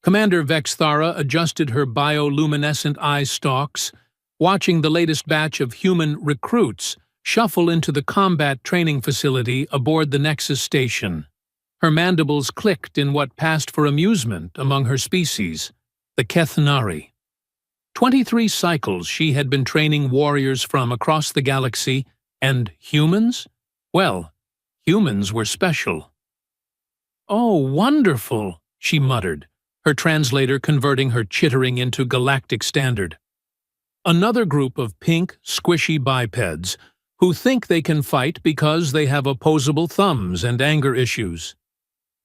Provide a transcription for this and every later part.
Commander Vexthara adjusted her bioluminescent eye stalks, watching the latest batch of human recruits shuffle into the combat training facility aboard the Nexus station. Her mandibles clicked in what passed for amusement among her species, the Kethnari. 23 cycles she had been training warriors from across the galaxy, and humans? Well, humans were special. "Oh, wonderful," she muttered, her translator converting her chittering into Galactic standard. Another group of pink, squishy bipeds who think they can fight because they have opposable thumbs and anger issues.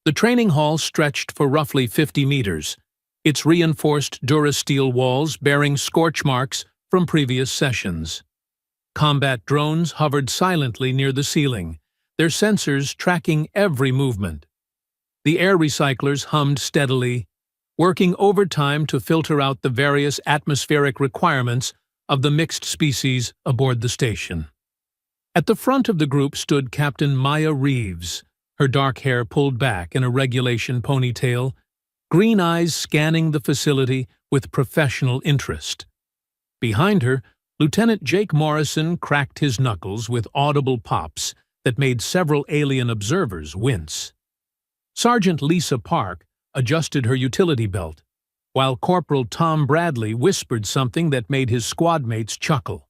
The training hall stretched for roughly 50 meters, its reinforced durasteel walls bearing scorch marks from previous sessions. Combat drones hovered silently near the ceiling, their sensors tracking every movement. The air recyclers hummed steadily, working overtime to filter out the various atmospheric requirements of the mixed species aboard the station. At the front of the group stood Captain Maya Reeves, her dark hair pulled back in a regulation ponytail, green eyes scanning the facility with professional interest. Behind her, Lieutenant Jake Morrison cracked his knuckles with audible pops that made several alien observers wince. Sergeant Lisa Park adjusted her utility belt, while Corporal Tom Bradley whispered something that made his squad mates chuckle.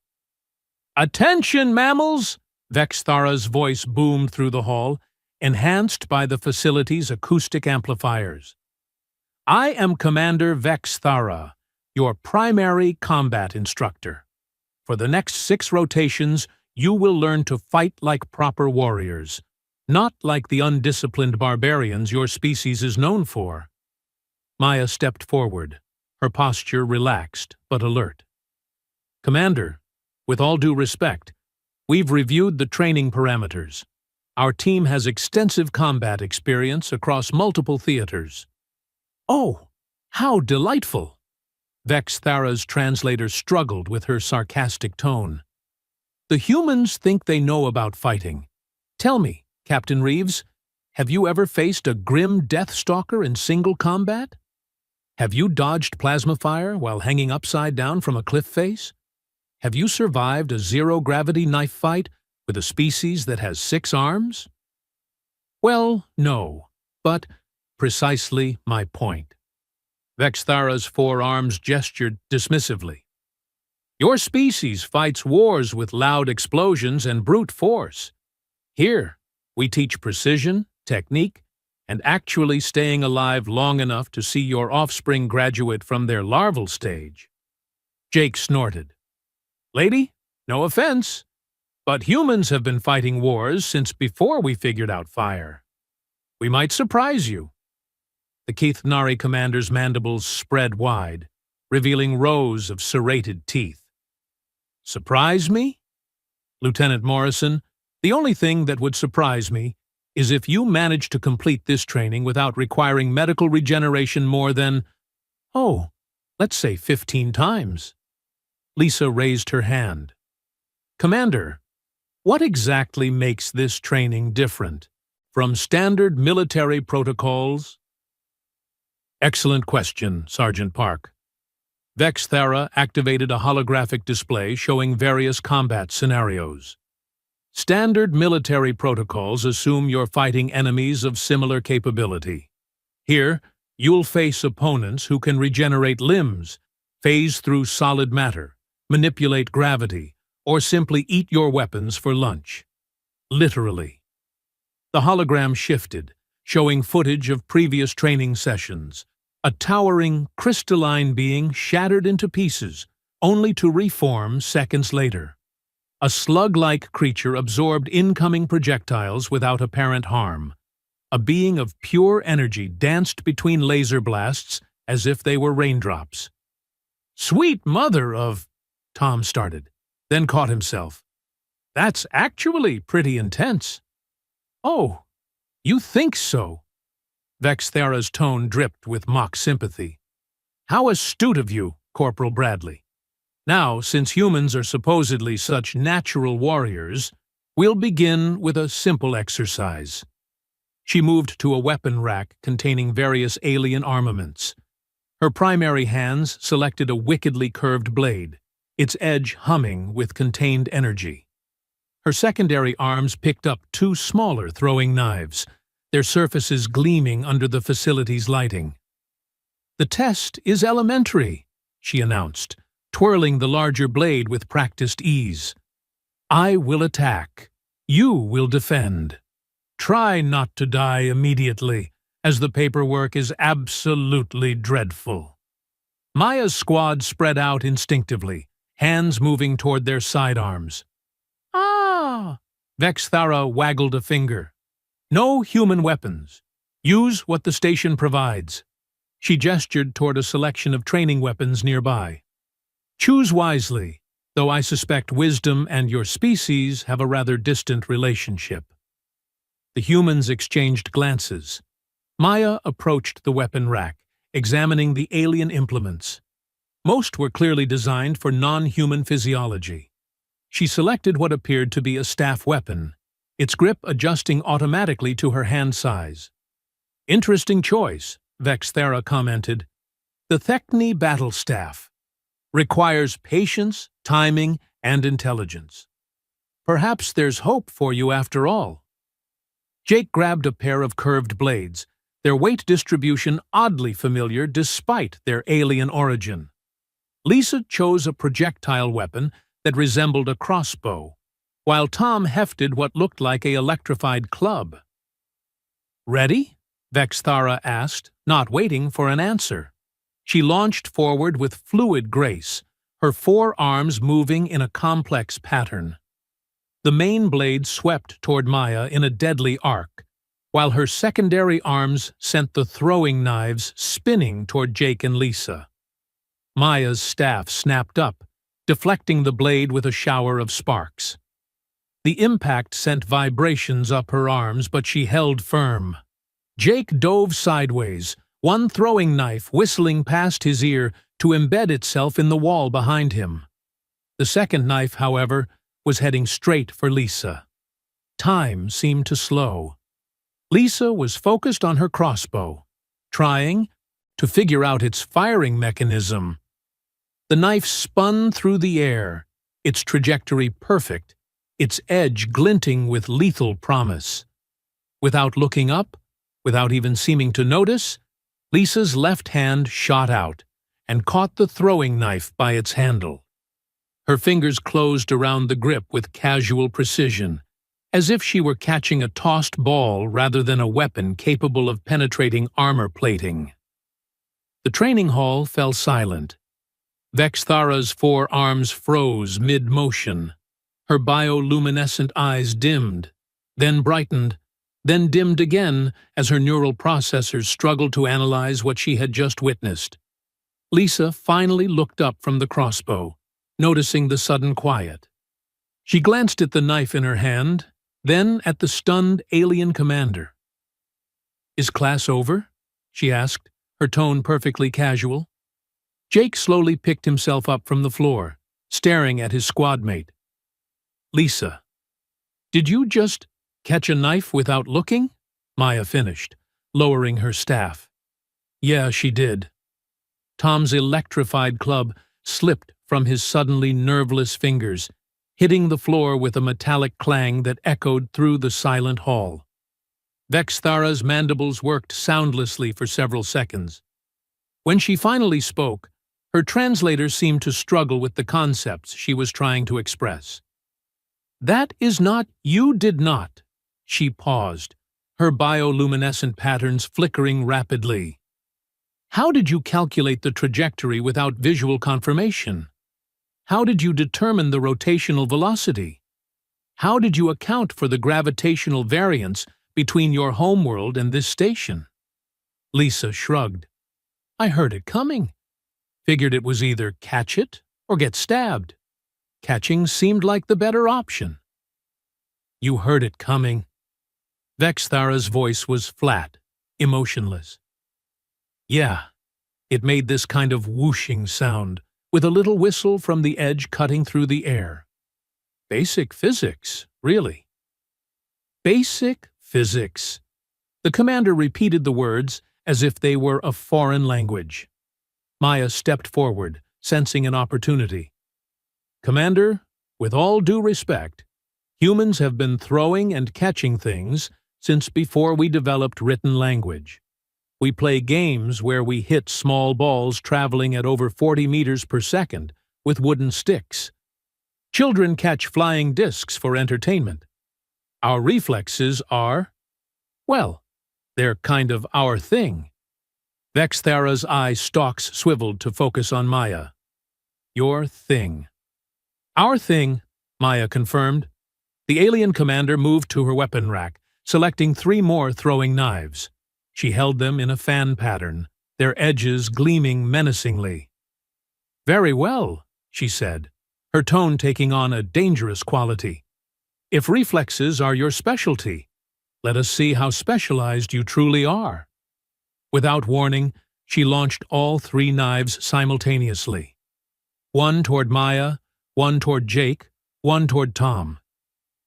"Attention, mammals!" Vexthara's voice boomed through the hall, enhanced by the facility's acoustic amplifiers. "I am Commander Vexthara, your primary combat instructor. For the next 6 rotations, you will learn to fight like proper warriors, not like the undisciplined barbarians your species is known for." Maya stepped forward, her posture relaxed but alert. "Commander, with all due respect, we've reviewed the training parameters. Our team has extensive combat experience across multiple theaters." "Oh, how delightful!" Vexthara's translator struggled with her sarcastic tone. "The humans think they know about fighting. Tell me, Captain Reeves, have you ever faced a grim Deathstalker in single combat? Have you dodged plasma fire while hanging upside down from a cliff face? Have you survived a zero-gravity knife fight with a species that has 6 arms?" "Well, no, but precisely my point." Vexthara's 4 arms gestured dismissively. "Your species fights wars with loud explosions and brute force. Here, we teach precision, technique, and actually staying alive long enough to see your offspring graduate from their larval stage." Jake snorted. "Lady, no offense, but humans have been fighting wars since before we figured out fire. We might surprise you." The Kethnari commander's mandibles spread wide, revealing rows of serrated teeth. "Surprise me? Lieutenant Morrison, the only thing that would surprise me is if you manage to complete this training without requiring medical regeneration more than, let's say 15 times. Lisa raised her hand. "Commander, what exactly makes this training different from standard military protocols?" "Excellent question, Sergeant Park." Vexthara activated a holographic display showing various combat scenarios. "Standard military protocols assume you're fighting enemies of similar capability. Here, you'll face opponents who can regenerate limbs, phase through solid matter, manipulate gravity, or simply eat your weapons for lunch. Literally." The hologram shifted, showing footage of previous training sessions. A towering, crystalline being shattered into pieces, only to reform seconds later. A slug-like creature absorbed incoming projectiles without apparent harm. A being of pure energy danced between laser blasts as if they were raindrops. "Sweet mother of—" Tom started, then caught himself. "That's actually pretty intense." "Oh, you think so?" Vexthara's tone dripped with mock sympathy. "How astute of you, Corporal Bradley. Now, since humans are supposedly such natural warriors, we'll begin with a simple exercise." She moved to a weapon rack containing various alien armaments, Her primary hands selected a wickedly curved blade, its edge humming with contained energy. Her secondary arms picked up two smaller throwing knives, their surfaces gleaming under the facility's lighting. "The test is elementary," she announced, twirling the larger blade with practiced ease. "I will attack. You will defend. Try not to die immediately, as the paperwork is absolutely dreadful." Maya's squad spread out instinctively, hands moving toward their sidearms. "Ah!" Vexthara waggled a finger. "No human weapons. Use what the station provides." She gestured toward a selection of training weapons nearby. "Choose wisely, though I suspect wisdom and your species have a rather distant relationship." The humans exchanged glances. Maya approached the weapon rack, examining the alien implements. Most were clearly designed for non-human physiology. She selected what appeared to be a staff weapon, its grip adjusting automatically to her hand size. "Interesting choice," Vexthara commented. "The Thechni battle staff requires patience, timing, and intelligence. Perhaps there's hope for you after all." Jake grabbed a pair of curved blades, their weight distribution oddly familiar despite their alien origin. Lisa chose a projectile weapon that resembled a crossbow, while Tom hefted what looked like an electrified club. "Ready?" Vexthara asked, not waiting for an answer. She launched forward with fluid grace, her four arms moving in a complex pattern. The main blade swept toward Maya in a deadly arc, while her secondary arms sent the throwing knives spinning toward Jake and Lisa. Maya's staff snapped up, deflecting the blade with a shower of sparks. The impact sent vibrations up her arms, but she held firm. Jake dove sideways, one throwing knife whistling past his ear to embed itself in the wall behind him. The second knife, however, was heading straight for Lisa. Time seemed to slow. Lisa was focused on her crossbow, trying to figure out its firing mechanism. The knife spun through the air, its trajectory perfect, its edge glinting with lethal promise. Without looking up, without even seeming to notice, Lisa's left hand shot out and caught the throwing knife by its handle. Her fingers closed around the grip with casual precision, as if she were catching a tossed ball rather than a weapon capable of penetrating armor plating. The training hall fell silent. Vexthara's four arms froze mid-motion. Her bioluminescent eyes dimmed, then brightened, then dimmed again as her neural processors struggled to analyze what she had just witnessed. Lisa finally looked up from the crossbow, noticing the sudden quiet. She glanced at the knife in her hand, then at the stunned alien commander. "Is class over?" she asked, her tone perfectly casual. Jake slowly picked himself up from the floor, staring at his squadmate. "Lisa, did you just catch a knife without looking?" Maya finished, lowering her staff. "Yeah, she did." Tom's electrified club slipped from his suddenly nerveless fingers, hitting the floor with a metallic clang that echoed through the silent hall. Vexthara's mandibles worked soundlessly for several seconds. When she finally spoke, her translator seemed to struggle with the concepts she was trying to express. "That is not, you did not." She paused, her bioluminescent patterns flickering rapidly. "How did you calculate the trajectory without visual confirmation? How did you determine the rotational velocity? How did you account for the gravitational variance between your homeworld and this station?" Lisa shrugged. "I heard it coming. Figured it was either catch it or get stabbed. Catching seemed like the better option." "You heard it coming." Vexthara's voice was flat, emotionless. "Yeah." It made this kind of whooshing sound, with a little whistle from the edge cutting through the air. "Basic physics, really." "Basic physics." The commander repeated the words as if they were a foreign language. Maya stepped forward, sensing an opportunity. "Commander, with all due respect, humans have been throwing and catching things since before we developed written language. We play games where we hit small balls traveling at over 40 meters per second with wooden sticks. Children catch flying discs for entertainment. Our reflexes are, well, they're kind of our thing." Vexthara's eye stalks swiveled to focus on Maya. "Your thing." "Our thing," Maya confirmed. The alien commander moved to her weapon rack, selecting 3 more throwing knives. She held them in a fan pattern, their edges gleaming menacingly. "Very well," she said, her tone taking on a dangerous quality. "If reflexes are your specialty, let us see how specialized you truly are." Without warning, she launched all 3 knives simultaneously. One toward Maya, one toward Jake, one toward Tom.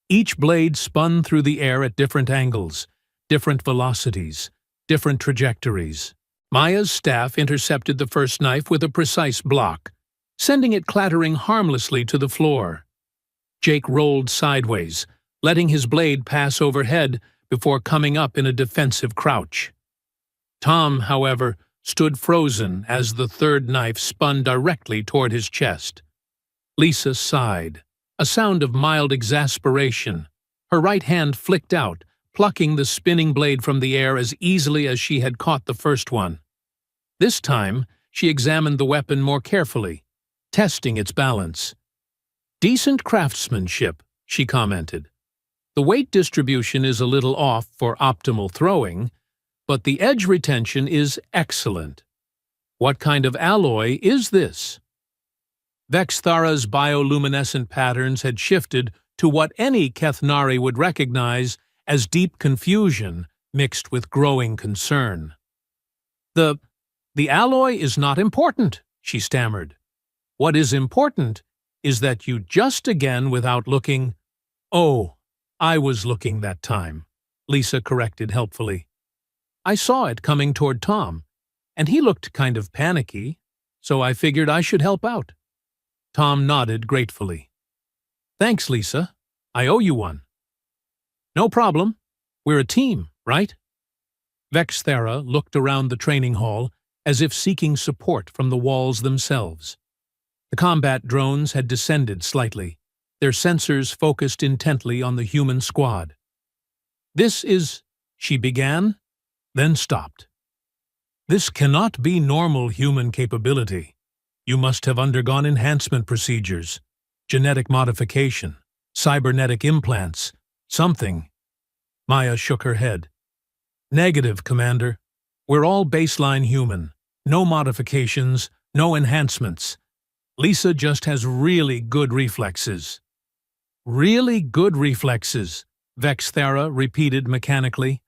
Each blade spun through the air at different angles, different velocities, different trajectories. Maya's staff intercepted the first knife with a precise block, sending it clattering harmlessly to the floor. Jake rolled sideways, letting his blade pass overhead before coming up in a defensive crouch. Tom, however, stood frozen as the third knife spun directly toward his chest. Lisa sighed, a sound of mild exasperation. Her right hand flicked out, plucking the spinning blade from the air as easily as she had caught the first one. This time, she examined the weapon more carefully, testing its balance. "Decent craftsmanship," she commented. "The weight distribution is a little off for optimal throwing, but the edge retention is excellent. What kind of alloy is this?" Vexthara's bioluminescent patterns had shifted to what any Kethnari would recognize as deep confusion mixed with growing concern. The alloy is not important," she stammered. "What is important is that you just again without looking—" "Oh, I was looking that time," Lisa corrected helpfully. "I saw it coming toward Tom, and he looked kind of panicky, so I figured I should help out." Tom nodded gratefully. "Thanks, Lisa. I owe you one." "No problem. We're a team, right?" Vexthara looked around the training hall as if seeking support from the walls themselves. The combat drones had descended slightly, their sensors focused intently on the human squad. "This is—" she began, then stopped. "This cannot be normal human capability. You must have undergone enhancement procedures, genetic modification, cybernetic implants, something." Maya shook her head. "Negative, Commander. We're all baseline human. No modifications, no enhancements. Lisa just has really good reflexes." "Really good reflexes," Vexthara repeated mechanically.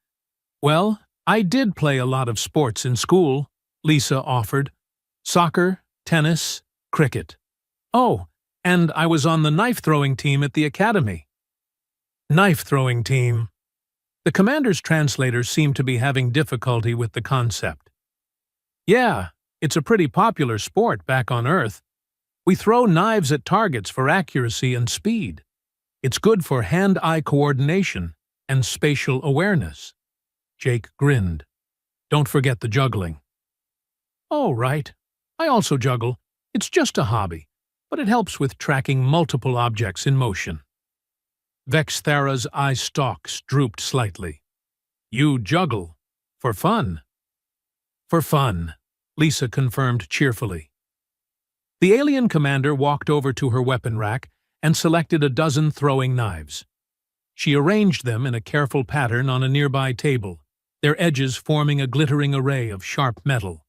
"Well, I did play a lot of sports in school," Lisa offered. "Soccer, tennis, cricket. Oh, and I was on the knife-throwing team at the academy." "Knife-throwing team." The commander's translator seemed to be having difficulty with the concept. "Yeah, it's a pretty popular sport back on Earth. We throw knives at targets for accuracy and speed. It's good for hand-eye coordination and spatial awareness." Jake grinned. "Don't forget the juggling." "Oh, right. I also juggle. It's just a hobby, but it helps with tracking multiple objects in motion." Vexthara's eye stalks drooped slightly. "You juggle. For fun?" "For fun," Lisa confirmed cheerfully. The alien commander walked over to her weapon rack and selected a dozen throwing knives. She arranged them in a careful pattern on a nearby table, their edges forming a glittering array of sharp metal.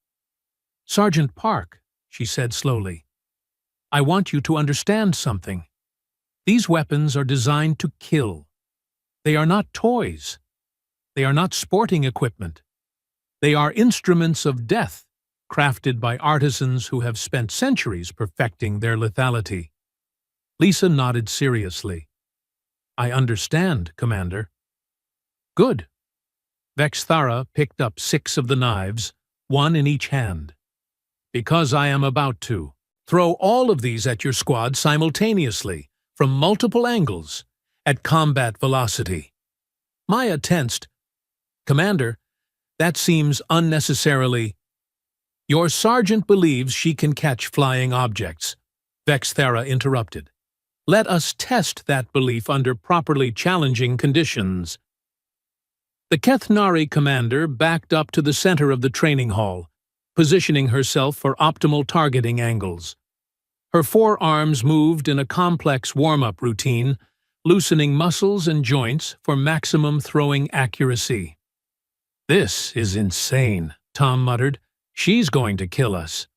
"Sergeant Park," she said slowly, "I want you to understand something. These weapons are designed to kill. They are not toys. They are not sporting equipment. They are instruments of death, crafted by artisans who have spent centuries perfecting their lethality." Lisa nodded seriously. "I understand, Commander." "Good." Vexthara picked up 6 of the knives, one in each hand. Because I am about to. Throw all of these at your squad simultaneously, from multiple angles, at combat velocity. Maya tensed. Commander, that seems unnecessarily. Your sergeant believes she can catch flying objects, Vexthera interrupted. Let us test that belief under properly challenging conditions. The Kethnari commander backed up to the center of the training hall, positioning herself for optimal targeting angles. Her forearms moved in a complex warm-up routine, loosening muscles and joints for maximum throwing accuracy. This is insane, Tom muttered. She's going to kill us.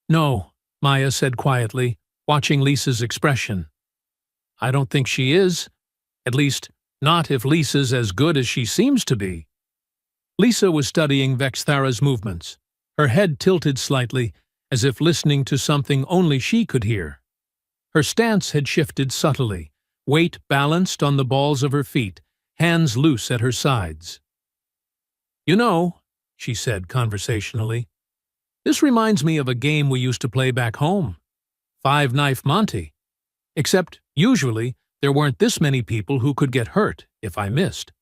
No, Maya said quietly, watching Lisa's expression. I don't think she is. At least, not if Lisa's as good as she seems to be. Lisa was studying Vexthara's movements, her head tilted slightly, as if listening to something only she could hear. Her stance had shifted subtly, weight balanced on the balls of her feet, hands loose at her sides. You know, she said conversationally, this reminds me of a game we used to play back home. Five-Knife Monty. Except, usually, there weren't this many people who could get hurt if I missed.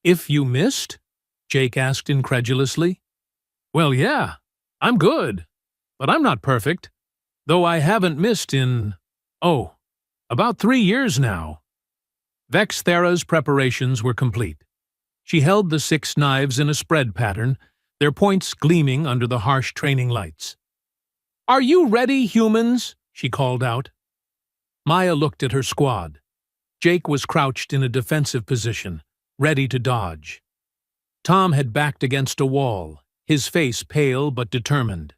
If you missed? Jake asked incredulously. Well, yeah, I'm good, but I'm not perfect, though I haven't missed in, about 3 years now. Vexthera's preparations were complete. She held the 6 knives in a spread pattern, their points gleaming under the harsh training lights. Are you ready, humans? She called out. Maya looked at her squad. Jake was crouched in a defensive position, ready to dodge. Tom had backed against a wall, his face pale but determined.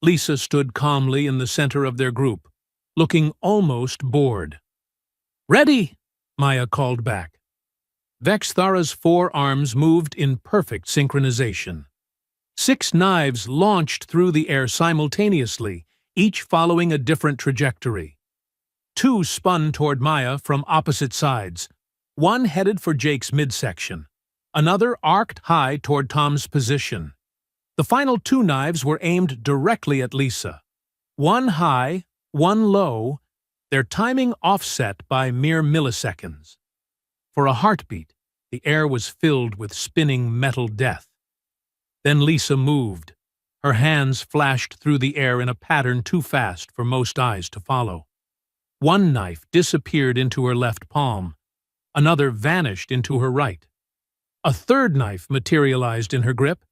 Lisa stood calmly in the center of their group, looking almost bored. Ready, Maya called back. Vexthara's 4 arms moved in perfect synchronization. 6 knives launched through the air simultaneously, each following a different trajectory. 2 spun toward Maya from opposite sides, one headed for Jake's midsection, another arced high toward Tom's position. The final 2 knives were aimed directly at Lisa. One high, one low, their timing offset by mere milliseconds. For a heartbeat, the air was filled with spinning metal death. Then Lisa moved. Her hands flashed through the air in a pattern too fast for most eyes to follow. One knife disappeared into her left palm. Another vanished into her right. A third knife materialized in her grip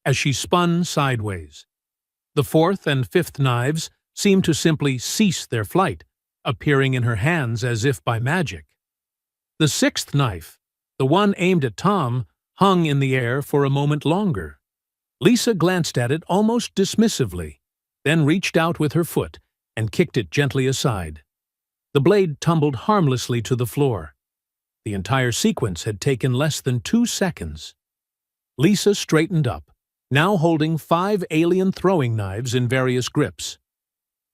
as she spun sideways. The 4th and 5th knives seemed to simply cease their flight, appearing in her hands as if by magic. The 6th knife, the one aimed at Tom, hung in the air for a moment longer. Lisa glanced at it almost dismissively, then reached out with her foot and kicked it gently aside. The blade tumbled harmlessly to the floor. The entire sequence had taken less than 2 seconds. Lisa straightened up, now holding 5 alien throwing knives in various grips.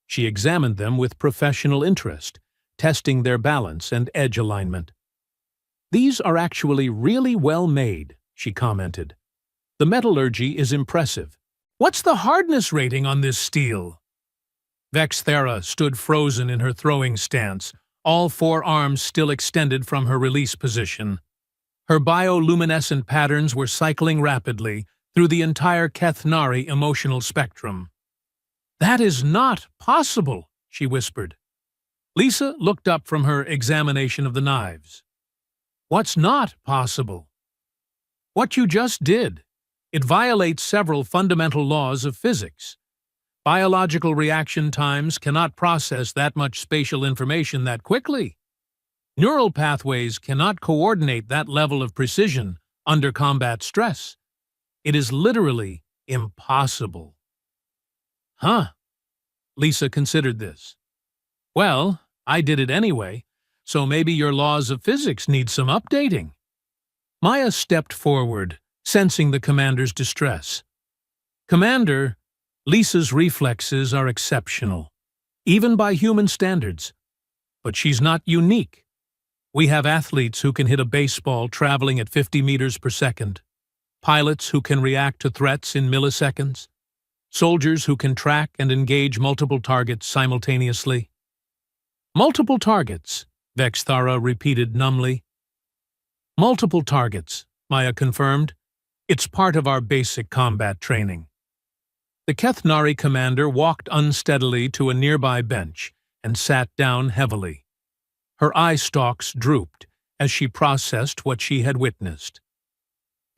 She examined them with professional interest, testing their balance and edge alignment. These are actually really well made, she commented. The metallurgy is impressive. What's the hardness rating on this steel? Vexthera stood frozen in her throwing stance, all 4 arms still extended from her release position. Her bioluminescent patterns were cycling rapidly through the entire Kethnari emotional spectrum. That is not possible, she whispered. Lisa looked up from her examination of the knives. What's not possible? What you just did. It violates several fundamental laws of physics. Biological reaction times cannot process that much spatial information that quickly. Neural pathways cannot coordinate that level of precision under combat stress. It is literally impossible. Huh? Lisa considered this. Well, I did it anyway, so maybe your laws of physics need some updating. Maya stepped forward, sensing the commander's distress. Commander, Lisa's reflexes are exceptional, even by human standards. But she's not unique. We have athletes who can hit a baseball traveling at 50 meters per second, pilots who can react to threats in milliseconds. Soldiers who can track and engage multiple targets simultaneously. Multiple targets, Vexthara repeated numbly. Multiple targets, Maya confirmed. It's part of our basic combat training. The Kethnari commander walked unsteadily to a nearby bench and sat down heavily. Her eye stalks drooped as she processed what she had witnessed.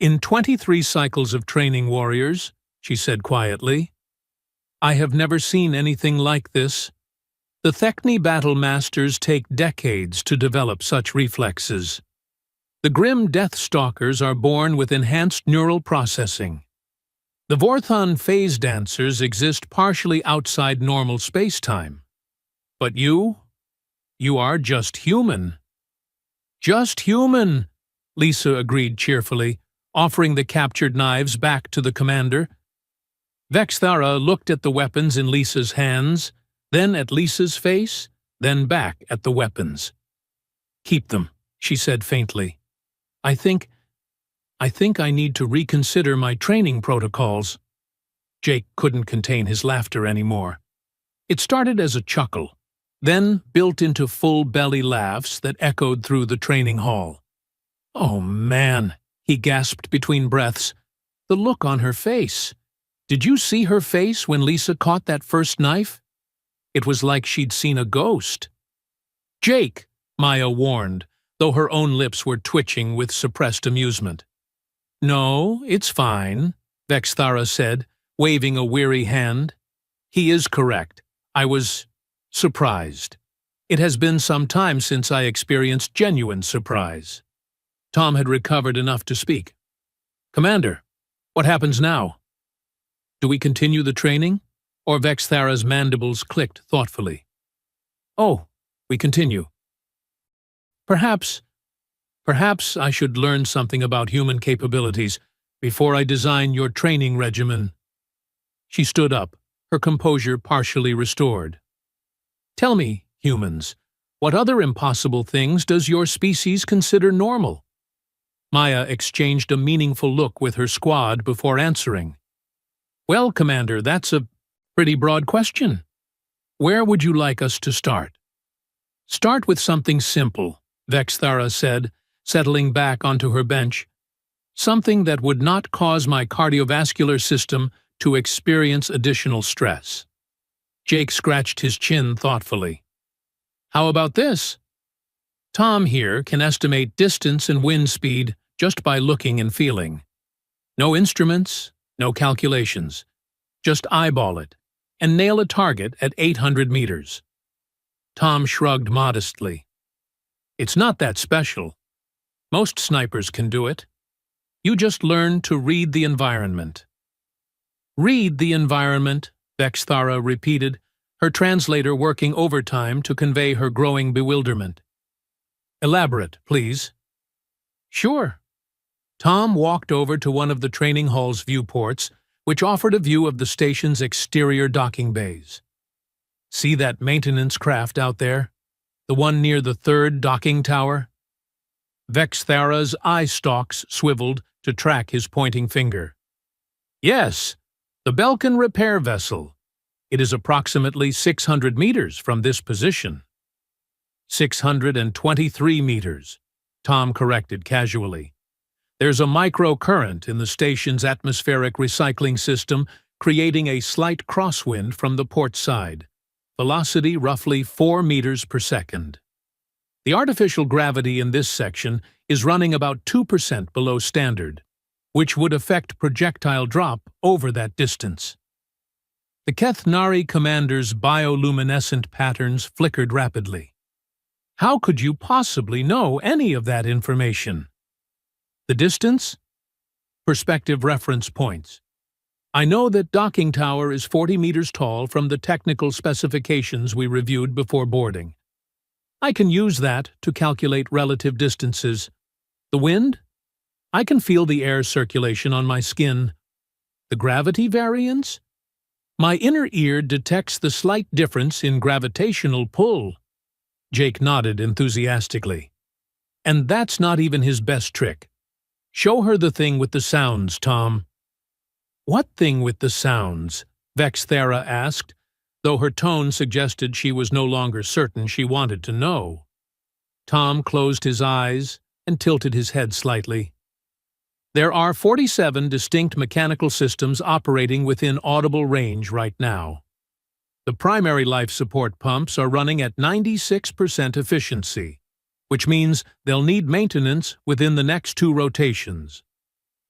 In 23 cycles of training, warriors, she said quietly, I have never seen anything like this. The Thekni battle masters take decades to develop such reflexes. The grim Deathstalkers are born with enhanced neural processing. The Vorthon phase dancers exist partially outside normal space-time. But you are just human. Just human, Lisa agreed cheerfully, offering the captured knives back to the commander. Vexthara looked at the weapons in Lisa's hands, then at Lisa's face, then back at the weapons. Keep them, she said faintly. I think I need to reconsider my training protocols. Jake couldn't contain his laughter anymore. It started as a chuckle, then built into full-belly laughs that echoed through the training hall. Oh, man, he gasped between breaths. The look on her face. Did you see her face when Lisa caught that first knife? It was like she'd seen a ghost. Jake, Maya warned, though her own lips were twitching with suppressed amusement. No, it's fine, Vexthara said, waving a weary hand. He is correct. I was surprised. It has been some time since I experienced genuine surprise. Tom had recovered enough to speak. Commander, what happens now? Do we continue the training? Or Vexthara's mandibles clicked thoughtfully. Oh, we continue. Perhaps I should learn something about human capabilities before I design your training regimen. She stood up, her composure partially restored. Tell me, humans, what other impossible things does your species consider normal? Maya exchanged a meaningful look with her squad before answering. Well, Commander, that's a pretty broad question. Where would you like us to start? Start with something simple, Vexthara said, settling back onto her bench. Something that would not cause my cardiovascular system to experience additional stress. Jake scratched his chin thoughtfully. How about this? Tom here can estimate distance and wind speed just by looking and feeling. No instruments, no calculations. Just eyeball it and nail a target at 800 meters. Tom shrugged modestly. It's not that special. Most snipers can do it. You just learn to read the environment. Read the environment, Vexthara repeated, her translator working overtime to convey her growing bewilderment. Elaborate, please. Sure. Tom walked over to one of the training hall's viewports, which offered a view of the station's exterior docking bays. See that maintenance craft out there? The one near the third docking tower? Vexthara's eye stalks swiveled to track his pointing finger. Yes, the Belkin repair vessel. It is approximately 600 meters from this position. 623 meters, Tom corrected casually. There's a microcurrent in the station's atmospheric recycling system, creating a slight crosswind from the port side. Velocity roughly 4 meters per second. The artificial gravity in this section is running about 2% below standard, which would affect projectile drop over that distance. The Kethnari commander's bioluminescent patterns flickered rapidly. How could you possibly know any of that information? The distance? Perspective reference points. I know that docking tower is 40 meters tall from the technical specifications we reviewed before boarding. I can use that to calculate relative distances. The wind? I can feel the air circulation on my skin. The gravity variance? My inner ear detects the slight difference in gravitational pull. Jake nodded enthusiastically. And that's not even his best trick. Show her the thing with the sounds, Tom. What thing with the sounds? Vexthera asked, though her tone suggested she was no longer certain she wanted to know. Tom closed his eyes and tilted his head slightly. There are 47 distinct mechanical systems operating within audible range right now. The primary life support pumps are running at 96% efficiency, which means they'll need maintenance within the next 2 rotations.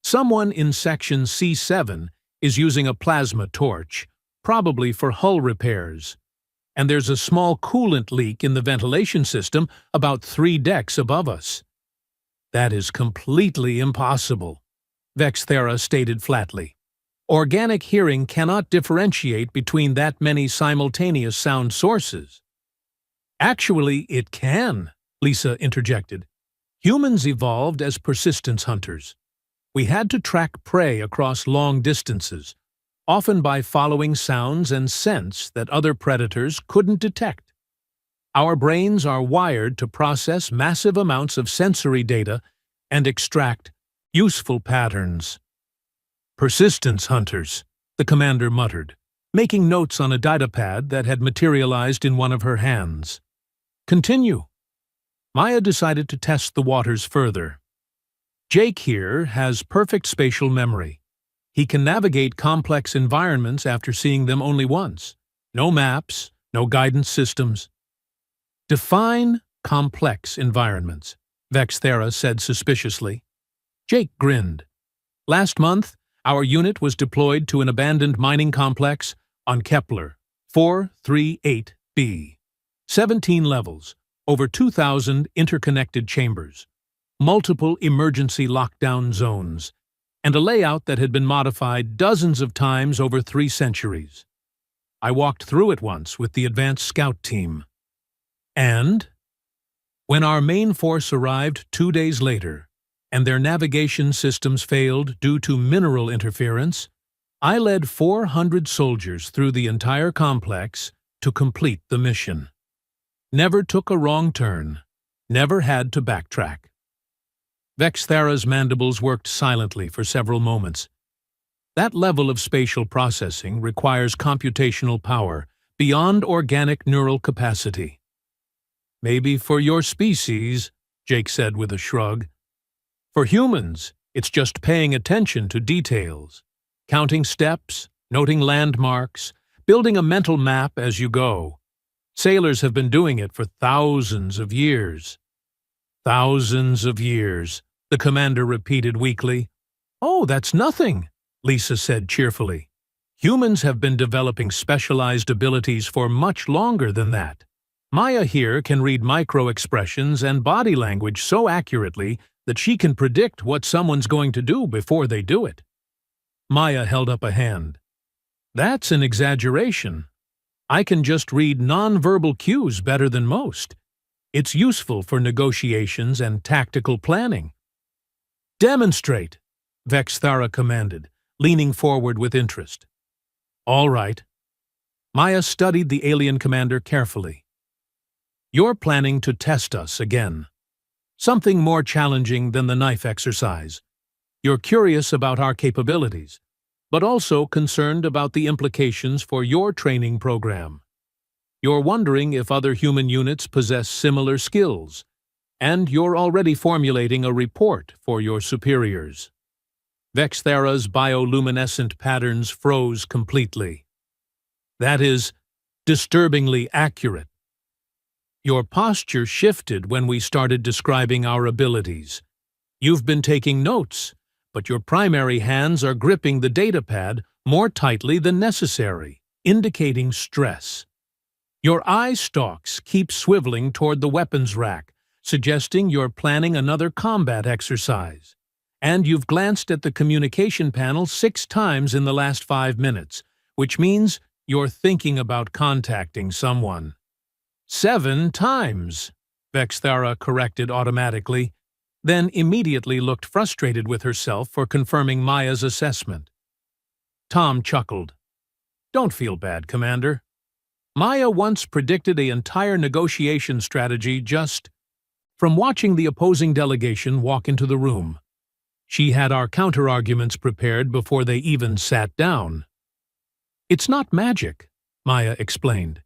Someone in Section C7 is using a plasma torch, probably for hull repairs, and there's a small coolant leak in the ventilation system about 3 decks above us. That is completely impossible, Vexthera stated flatly. Organic hearing cannot differentiate between that many simultaneous sound sources. Actually, it can, Lisa interjected. Humans evolved as persistence hunters. We had to track prey across long distances, often by following sounds and scents that other predators couldn't detect. Our brains are wired to process massive amounts of sensory data and extract useful patterns. Persistence hunters, the commander muttered, making notes on a datapad that had materialized in one of her hands. Continue. Maya decided to test the waters further. Jake here has perfect spatial memory. He can navigate complex environments after seeing them only once. No maps, no guidance systems. Define complex environments, Vexthera said suspiciously. Jake grinned. Last month, our unit was deployed to an abandoned mining complex on Kepler 438b. 17 levels, over 2,000 interconnected chambers, multiple emergency lockdown zones, and a layout that had been modified dozens of times over 3 centuries. I walked through it once with the advanced scout team. And when our main force arrived 2 days later, and their navigation systems failed due to mineral interference, I led 400 soldiers through the entire complex to complete the mission. Never took a wrong turn, never had to backtrack. Vexthera's mandibles worked silently for several moments. That level of spatial processing requires computational power beyond organic neural capacity. Maybe for your species, Jake said with a shrug. For humans, it's just paying attention to details, counting steps, noting landmarks, building a mental map as you go. Sailors have been doing it for thousands of years. Thousands of years, the commander repeated weakly. Oh, that's nothing, Lisa said cheerfully. Humans have been developing specialized abilities for much longer than that. Maya here can read micro-expressions and body language so accurately that she can predict what someone's going to do before they do it. Maya held up a hand. That's an exaggeration. I can just read non-verbal cues better than most. It's useful for negotiations and tactical planning. Demonstrate, Vexthera commanded, leaning forward with interest. All right. Maya studied the alien commander carefully. You're planning to test us again. Something more challenging than the knife exercise. You're curious about our capabilities, but also concerned about the implications for your training program. You're wondering if other human units possess similar skills, and you're already formulating a report for your superiors. Vexthera's bioluminescent patterns froze completely. That is disturbingly accurate. Your posture shifted when we started describing our abilities. You've been taking notes, but your primary hands are gripping the datapad more tightly than necessary, indicating stress. Your eye stalks keep swiveling toward the weapons rack, suggesting you're planning another combat exercise. And you've glanced at the communication panel 6 times in the last 5 minutes, which means you're thinking about contacting someone. 7 times, Vexthera corrected automatically, then immediately looked frustrated with herself for confirming Maya's assessment. Tom chuckled. Don't feel bad, Commander. Maya once predicted an entire negotiation strategy just from watching the opposing delegation walk into the room. She had our counterarguments prepared before they even sat down. It's not magic, Maya explained.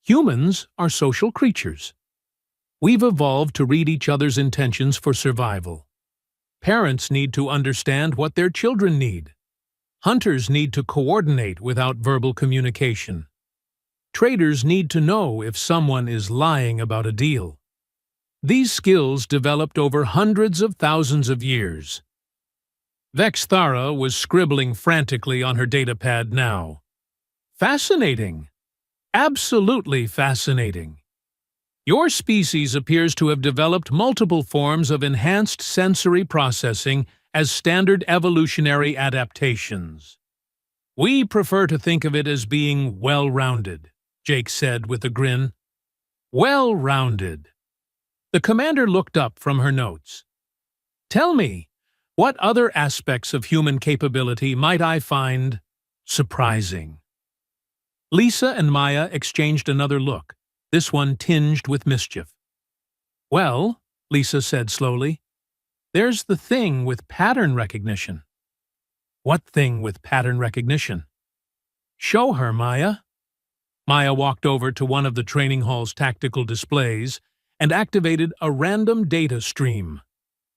Humans are social creatures. We've evolved to read each other's intentions for survival. Parents need to understand what their children need. Hunters need to coordinate without verbal communication. Traders need to know if someone is lying about a deal. These skills developed over hundreds of thousands of years. Vexthara was scribbling frantically on her datapad now. Fascinating. Absolutely fascinating. Your species appears to have developed multiple forms of enhanced sensory processing as standard evolutionary adaptations. We prefer to think of it as being well-rounded, Jake said with a grin. Well-rounded. The commander looked up from her notes. Tell me, what other aspects of human capability might I find surprising? Lisa and Maya exchanged another look, this one tinged with mischief. Well, Lisa said slowly, there's the thing with pattern recognition. What thing with pattern recognition? Show her, Maya. Maya walked over to one of the training hall's tactical displays and activated a random data stream.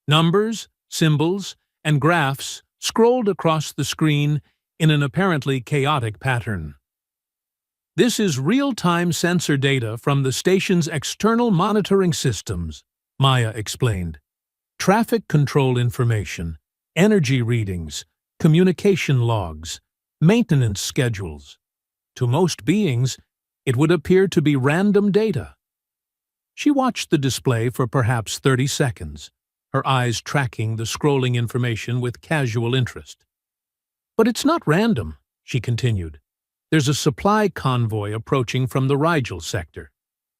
Numbers, symbols, and graphs scrolled across the screen in an apparently chaotic pattern. This is real-time sensor data from the station's external monitoring systems, Maya explained. Traffic control information, energy readings, communication logs, maintenance schedules. To most beings, it would appear to be random data. She watched the display for perhaps 30 seconds, her eyes tracking the scrolling information with casual interest. But it's not random, she continued. There's a supply convoy approaching from the Rigel sector,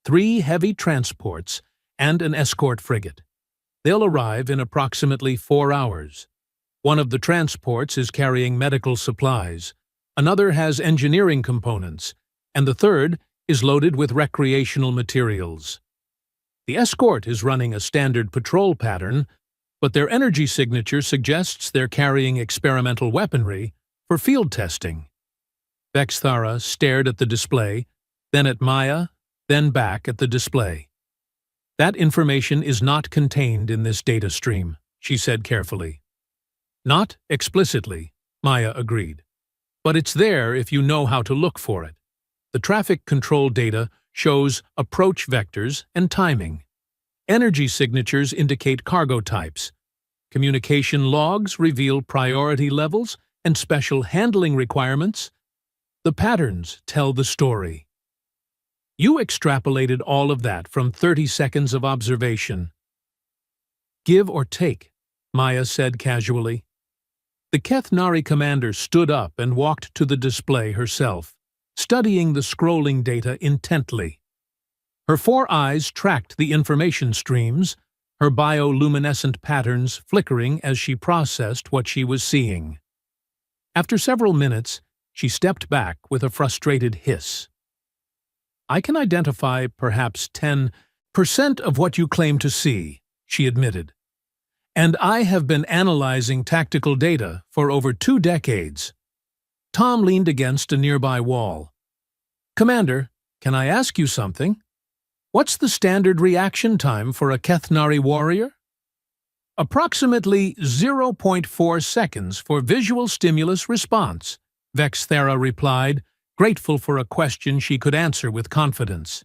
3 heavy transports and an escort frigate. They'll arrive in approximately 4 hours. One of the transports is carrying medical supplies, another has engineering components, and the third is loaded with recreational materials. The escort is running a standard patrol pattern, but their energy signature suggests they're carrying experimental weaponry for field testing. Vexthara stared at the display, then at Maya, then back at the display. That information is not contained in this data stream, she said carefully. Not explicitly, Maya agreed. But it's there if you know how to look for it. The traffic control data shows approach vectors and timing. Energy signatures indicate cargo types. Communication logs reveal priority levels and special handling requirements. The patterns tell the story. You extrapolated all of that from 30 seconds of observation. Give or take, Maya said casually. The Kethnari commander stood up and walked to the display herself, studying the scrolling data intently. Her 4 eyes tracked the information streams, her bioluminescent patterns flickering as she processed what she was seeing. After several minutes, she stepped back with a frustrated hiss. I can identify perhaps 10% of what you claim to see, she admitted. And I have been analyzing tactical data for over 2 decades. Tom leaned against a nearby wall. Commander, can I ask you something? What's the standard reaction time for a Kethnari warrior? Approximately 0.4 seconds for visual stimulus response, Vexthara replied, grateful for a question she could answer with confidence.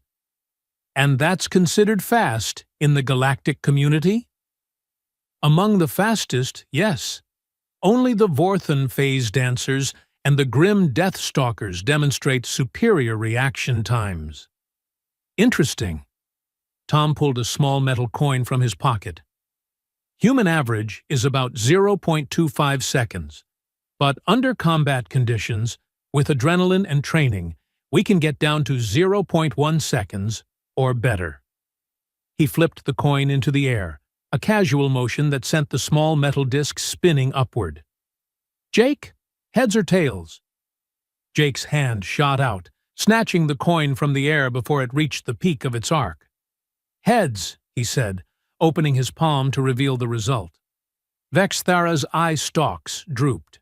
And that's considered fast in the Galactic community? Among the fastest, yes. Only the Vorthan phase dancers and the grim Deathstalkers demonstrate superior reaction times. Interesting. Tom pulled a small metal coin from his pocket. Human average is about 0.25 seconds, but under combat conditions, with adrenaline and training, we can get down to 0.1 seconds or better. He flipped the coin into the air, a casual motion that sent the small metal disc spinning upward. Jake, heads or tails? Jake's hand shot out, snatching the coin from the air before it reached the peak of its arc. Heads, he said, opening his palm to reveal the result. Vexthara's eye stalks drooped.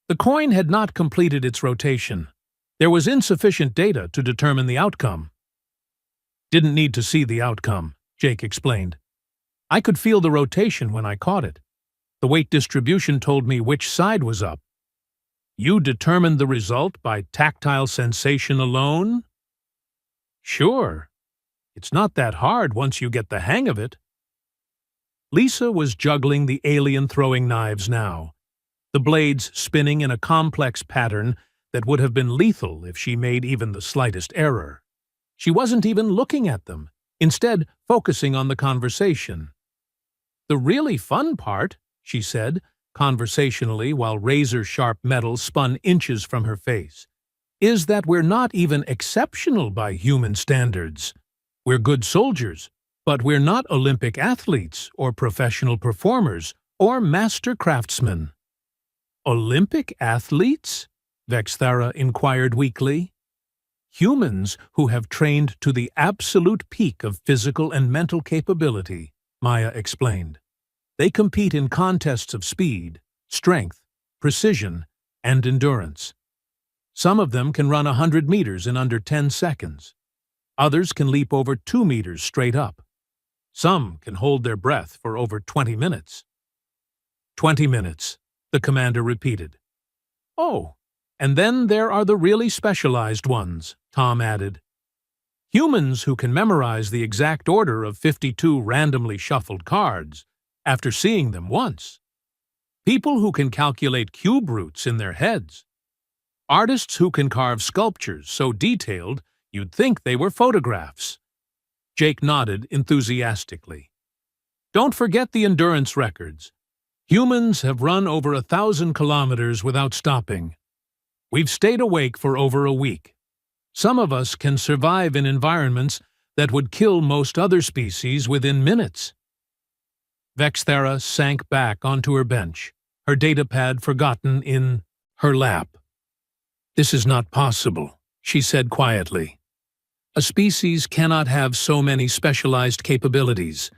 The coin had not completed its rotation. There was insufficient data to determine the outcome. Didn't need to see the outcome, Jake explained. I could feel the rotation when I caught it. The weight distribution told me which side was up. You determined the result by tactile sensation alone? Sure. It's not that hard once you get the hang of it. Lisa was juggling the alien throwing knives now, the blades spinning in a complex pattern that would have been lethal if she made even the slightest error. She wasn't even looking at them, instead focusing on the conversation. The really fun part, she said, conversationally while razor-sharp metal spun inches from her face, is that we're not even exceptional by human standards. We're good soldiers, but we're not Olympic athletes or professional performers or master craftsmen. Olympic athletes? Vexthara inquired weakly. Humans who have trained to the absolute peak of physical and mental capability, Maya explained. They compete in contests of speed, strength, precision, and endurance. Some of them can run 100 meters in under 10 seconds. Others can leap over 2 meters straight up. Some can hold their breath for over 20 minutes. 20 minutes, the commander repeated. Oh, and then there are the really specialized ones, Tom added. Humans who can memorize the exact order of 52 randomly shuffled cards after seeing them once. People who can calculate cube roots in their heads. Artists who can carve sculptures so detailed you'd think they were photographs. Jake nodded enthusiastically. Don't forget the endurance records. Humans have run over 1,000 kilometers without stopping. We've stayed awake for over a week. Some of us can survive in environments that would kill most other species within minutes. Vexthara sank back onto her bench, her datapad forgotten in her lap. This is not possible, she said quietly. A species cannot have so many specialized capabilities.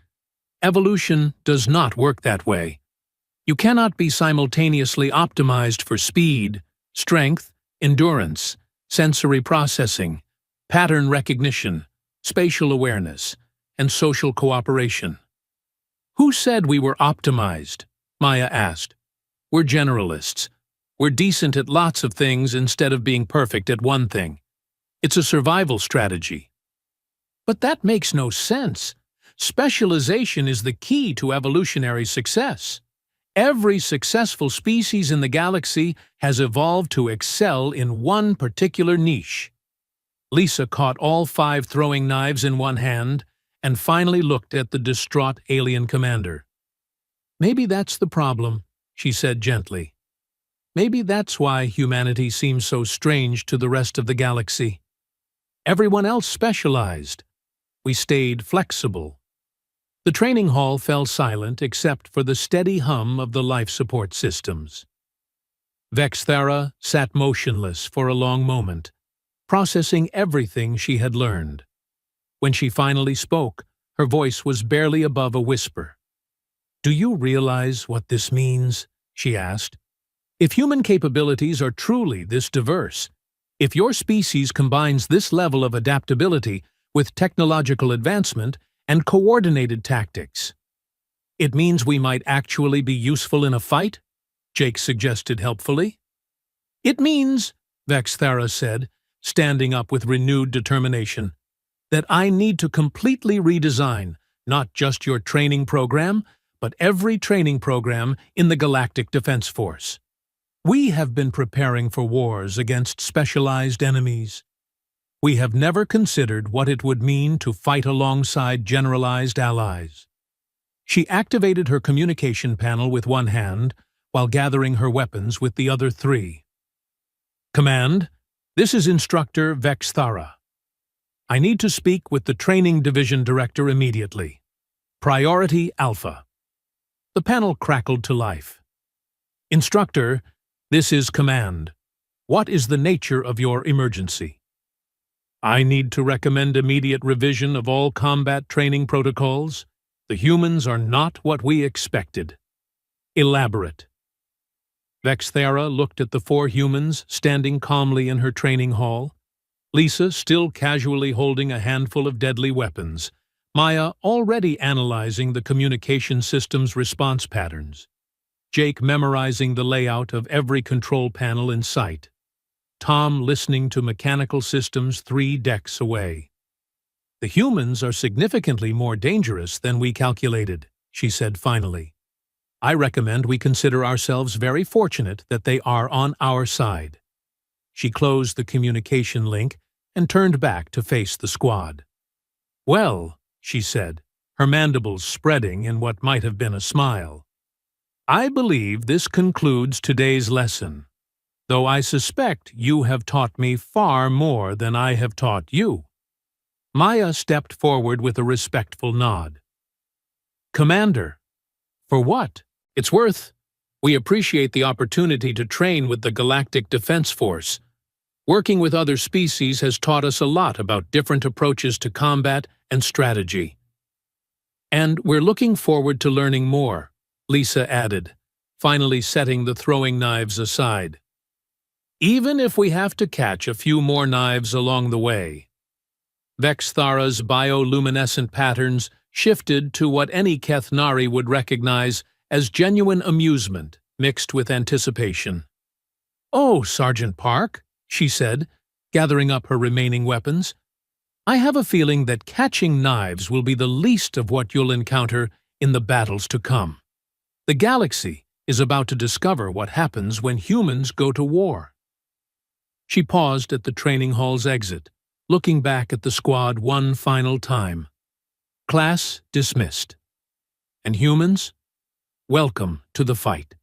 Evolution does not work that way. You cannot be simultaneously optimized for speed, strength, endurance, sensory processing, pattern recognition, spatial awareness, and social cooperation. Who said we were optimized? Maya asked. We're generalists. We're decent at lots of things instead of being perfect at one thing. It's a survival strategy. But that makes no sense. Specialization is the key to evolutionary success. Every successful species in the galaxy has evolved to excel in one particular niche. Lisa caught all 5 throwing knives in one hand and finally looked at the distraught alien commander. Maybe that's the problem, she said gently. Maybe that's why humanity seems so strange to the rest of the galaxy. Everyone else specialized. We stayed flexible. The training hall fell silent except for the steady hum of the life support systems. Vexthara sat motionless for a long moment, processing everything she had learned. When she finally spoke, her voice was barely above a whisper. Do you realize what this means? She asked. If human capabilities are truly this diverse, if your species combines this level of adaptability with technological advancement and coordinated tactics, it means we might actually be useful in a fight? Jake suggested helpfully. It means, Vexthara said, standing up with renewed determination, that I need to completely redesign not just your training program, but every training program in the Galactic Defense Force. We have been preparing for wars against specialized enemies. We have never considered what it would mean to fight alongside generalized allies. She activated her communication panel with one hand while gathering her weapons with the other 3. Command, this is Instructor Vexthara. I need to speak with the Training Division Director immediately. Priority Alpha. The panel crackled to life. Instructor, this is Command. What is the nature of your emergency? I need to recommend immediate revision of all combat training protocols. The humans are not what we expected. Elaborate. Vexthara looked at the four humans standing calmly in her training hall. Lisa still casually holding a handful of deadly weapons. Maya already analyzing the communication system's response patterns. Jake memorizing the layout of every control panel in sight. Tom listening to mechanical systems 3 decks away. "The humans are significantly more dangerous than we calculated," she said finally. "I recommend we consider ourselves very fortunate that they are on our side." She closed the communication link and turned back to face the squad. "Well," she said, her mandibles spreading in what might have been a smile, "I believe this concludes today's lesson, though I suspect you have taught me far more than I have taught you." Maya stepped forward with a respectful nod. "Commander." "For what?" "It's worth. We appreciate the opportunity to train with the Galactic Defense Force. Working with other species has taught us a lot about different approaches to combat and strategy. And we're looking forward to learning more," Lisa added, finally setting the throwing knives aside. "Even if we have to catch a few more knives along the way." Vexthara's bioluminescent patterns shifted to what any Kethnari would recognize as genuine amusement mixed with anticipation. "Oh, Sergeant Park," she said, gathering up her remaining weapons, "I have a feeling that catching knives will be the least of what you'll encounter in the battles to come. The galaxy is about to discover what happens when humans go to war." She paused at the training hall's exit, looking back at the squad one final time. "Class dismissed. And humans, welcome to the fight."